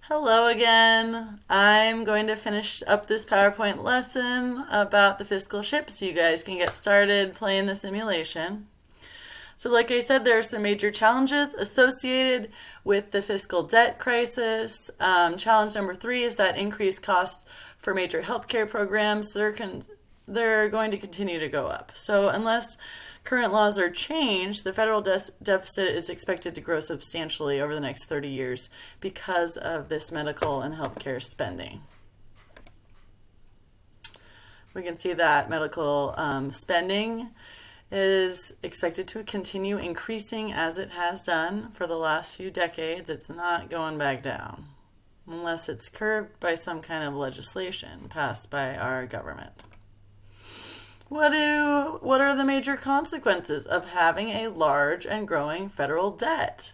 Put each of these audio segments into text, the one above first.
Hello again. I'm going to finish up this PowerPoint lesson about the fiscal ship so you guys can get started playing the simulation. So like I said, there are some major challenges associated with the fiscal debt crisis. Challenge number 3 is that increased costs for major healthcare programs. They're going to continue to go up. So unless current laws are changed, the federal deficit is expected to grow substantially over the next 30 years because of this medical and healthcare spending. We can see that medical spending is expected to continue increasing as it has done for the last few decades. It's not going back down unless it's curbed by some kind of legislation passed by our government. What are the major consequences of having a large and growing federal debt?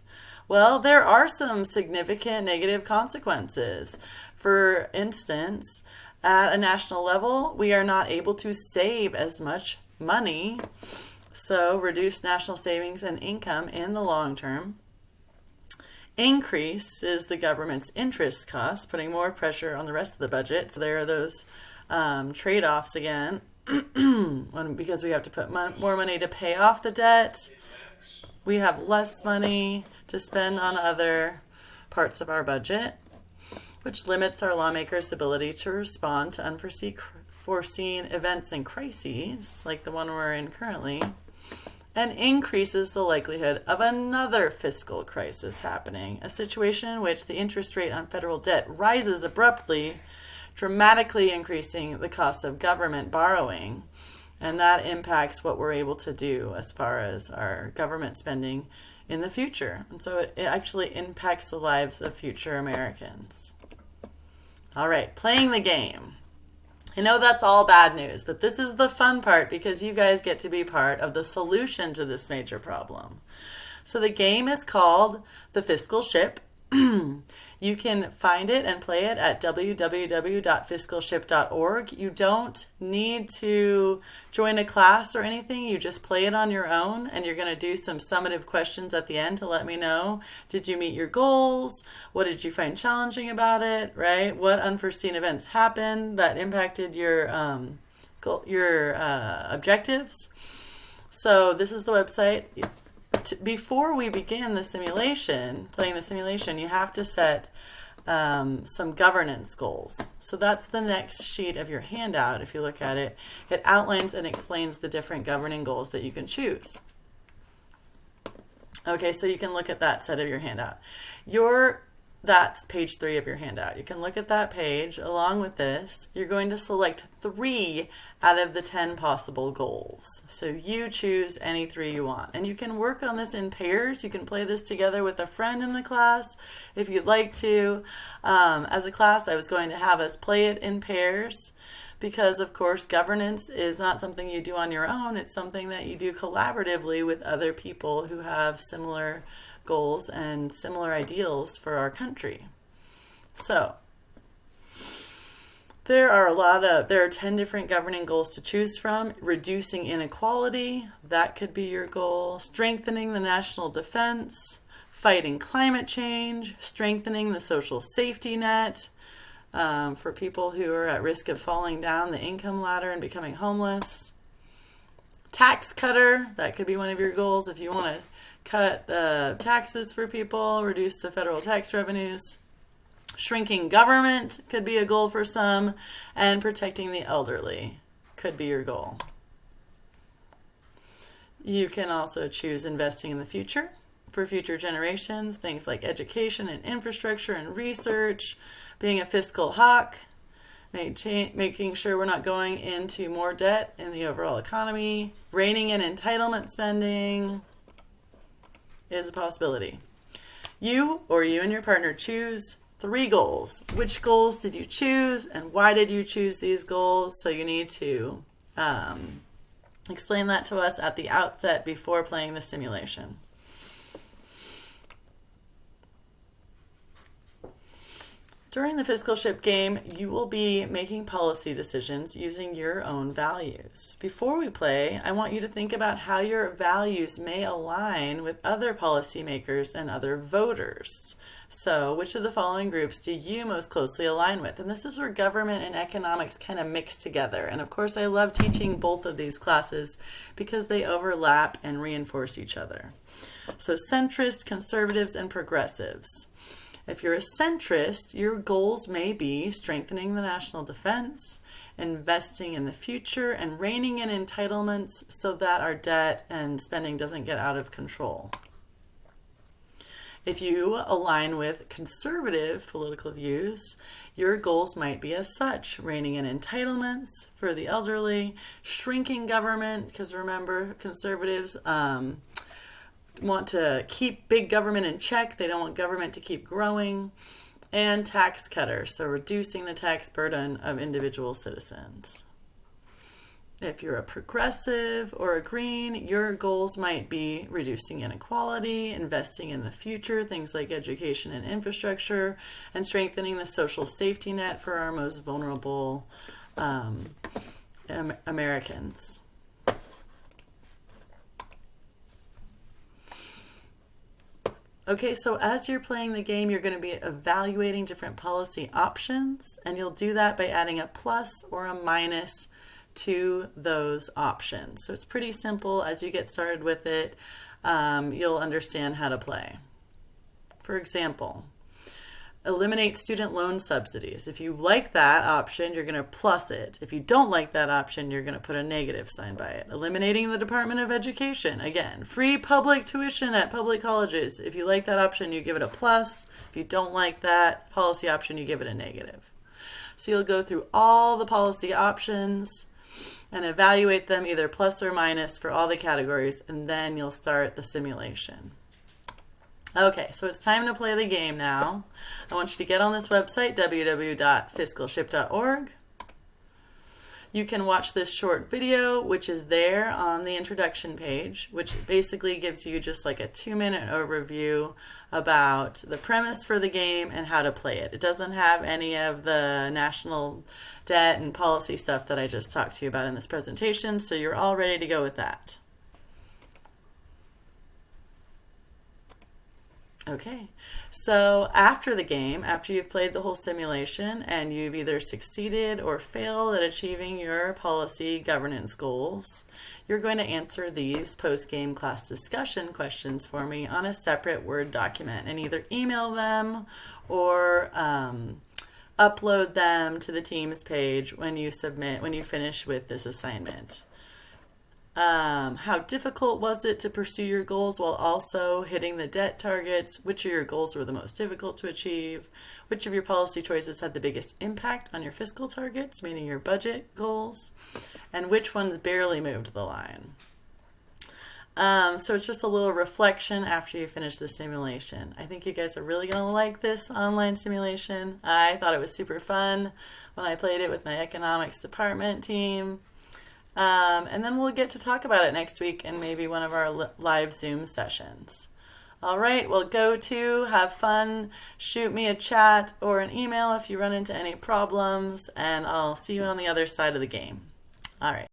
Well, there are some significant negative consequences. For instance, at a national level, we are not able to save as much money, so reduced national savings and income in the long term. Increases the government's interest costs, putting more pressure on the rest of the budget. So there are those trade-offs again. Because we have to put more money to pay off the debt, we have less money to spend on other parts of our budget, which limits our lawmakers' ability to respond to unforeseen events and crises, like the one we're in currently, and increases the likelihood of another fiscal crisis happening, a situation in which the interest rate on federal debt rises abruptly, dramatically increasing the cost of government borrowing, and that impacts what we're able to do as far as our government spending in the future. And so it actually impacts the lives of future Americans. All right, playing the game. I know that's all bad news, but this is the fun part because you guys get to be part of the solution to this major problem. So the game is called the Fiscal Ship. You can find it and play it at www.fiscalship.org. You don't need to join a class or anything. You just play it on your own, and you're going to do some summative questions at the end to let me know, did you meet your goals? What did you find challenging about it, right? What unforeseen events happened that impacted your objectives? So this is the website. Before we begin the simulation, playing the simulation, you have to set some governance goals. So that's the next sheet of your handout. If you look at it, it outlines and explains the different governing goals that you can choose. Okay, so you can look at that set of your handout. That's page 3 of your handout. You can look at that page. Along with this, you're going to select 3 out of the 10 possible goals. So you choose any 3 you want. And you can work on this in pairs. You can play this together with a friend in the class if you'd like to. As a class, I was going to have us play it in pairs because, of course, governance is not something you do on your own. It's something that you do collaboratively with other people who have similar goals and similar ideals for our country. So there are 10 different governing goals to choose from. Reducing inequality, that could be your goal. Strengthening the national defense, fighting climate change, strengthening the social safety net for people who are at risk of falling down the income ladder and becoming homeless. Tax cutter, that could be one of your goals if you want to cut the taxes for people, reduce the federal tax revenues. Shrinking government could be a goal for some, and protecting the elderly could be your goal. You can also choose investing in the future for future generations, things like education and infrastructure and research, being a fiscal hawk, making sure we're not going into more debt in the overall economy, reining in entitlement spending is a possibility. You and your partner choose 3 goals. Which goals did you choose and why did you choose these goals? So you need to explain that to us at the outset before playing the simulation. During the Fiscal Ship game, you will be making policy decisions using your own values. Before we play, I want you to think about how your values may align with other policymakers and other voters. So which of the following groups do you most closely align with? And this is where government and economics kind of mix together. And of course, I love teaching both of these classes because they overlap and reinforce each other. So centrist, conservatives, and progressives. If you're a centrist, your goals may be strengthening the national defense, investing in the future, and reining in entitlements so that our debt and spending doesn't get out of control. If you align with conservative political views, your goals might be as such: reining in entitlements for the elderly, shrinking government, because remember, conservatives want to keep big government in check. They don't want government to keep growing. And tax cutters, so reducing the tax burden of individual citizens. If you're a progressive or a green, your goals might be reducing inequality, investing in the future, things like education and infrastructure, and strengthening the social safety net for our most vulnerable Americans. Okay, so as you're playing the game, you're going to be evaluating different policy options, and you'll do that by adding a plus or a minus to those options. So it's pretty simple. As you get started with it, you'll understand how to play. For example, eliminate student loan subsidies. If you like that option, you're going to plus it. If you don't like that option, you're going to put a negative sign by it. Eliminating the Department of Education. Again, free public tuition at public colleges. If you like that option, you give it a plus. If you don't like that policy option, you give it a negative. So you'll go through all the policy options and evaluate them either plus or minus for all the categories, and then you'll start the simulation. Okay, so it's time to play the game now. I want you to get on this website, www.fiscalship.org. You can watch this short video, which is there on the introduction page, which basically gives you just like a 2-minute overview about the premise for the game and how to play it. It doesn't have any of the national debt and policy stuff that I just talked to you about in this presentation, so you're all ready to go with that. Okay, so after the game, after you've played the whole simulation and you've either succeeded or failed at achieving your policy governance goals, you're going to answer these post-game class discussion questions for me on a separate Word document and either email them or upload them to the Teams page when you finish with this assignment. How difficult was it to pursue your goals while also hitting the debt targets? Which of your goals were the most difficult to achieve? Which of your policy choices had the biggest impact on your fiscal targets, meaning your budget goals? And which ones barely moved the line? So it's just a little reflection after you finish the simulation. I think you guys are really going to like this online simulation. I thought it was super fun when I played it with my economics department team. And then we'll get to talk about it next week in maybe one of our live Zoom sessions. All right, well, have fun, shoot me a chat or an email if you run into any problems, and I'll see you on the other side of the game. All right.